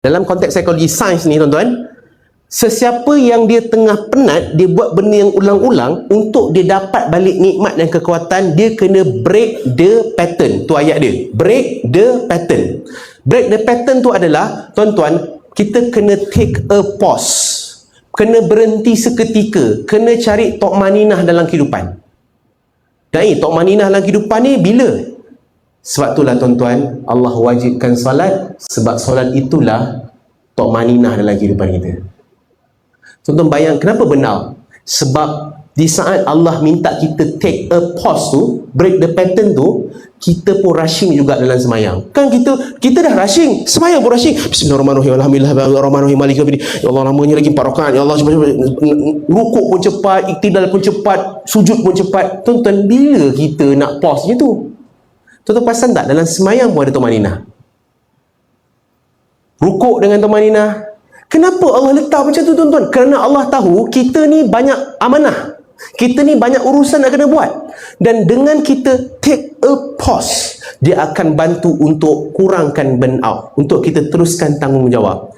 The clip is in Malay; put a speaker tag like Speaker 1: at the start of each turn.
Speaker 1: Dalam konteks psikologi sains ni tuan-tuan, sesiapa yang dia tengah penat, dia buat benda yang ulang-ulang, untuk dia dapat balik nikmat dan kekuatan, dia kena break the pattern. Tu ayat dia, break the pattern. Break the pattern tu adalah, tuan-tuan, kita kena take a pause, kena berhenti seketika, kena cari tokmaninah dalam kehidupan. Dan tokmaninah dalam kehidupan ni bila? Sebab itulah tuan-tuan, Allah wajibkan salat, sebab solat itulah tokmaninah dalam kehidupan kita. Tuan-tuan bayang kenapa benar? Sebab di saat Allah minta kita take a pause tu, break the pattern tu, kita pun rushing juga dalam semayang. Kan kita dah rushing, semayang pun rushing. Bismillahirrahmanirrahim, alhamdulillahirrahmanirrahim, maliki yaumiddin. Ya Allah, lamanya lagi 4 rakaat. Ya Allah, cepat-cepat. Rukuk pun cepat, iktidal pun cepat, sujud pun cepat. Tuan-tuan, bila kita nak pause macam tu? Tuan-tuan perasan tak? Dalam semayang pun ada tokmaninah. Rukuk dengan tokmaninah. Kenapa Allah letak macam tu tuan-tuan? Kerana Allah tahu kita ni banyak amanah. Kita ni banyak urusan nak kena buat. Dan dengan kita take a pause, dia akan bantu untuk kurangkan burn out, untuk kita teruskan tanggungjawab.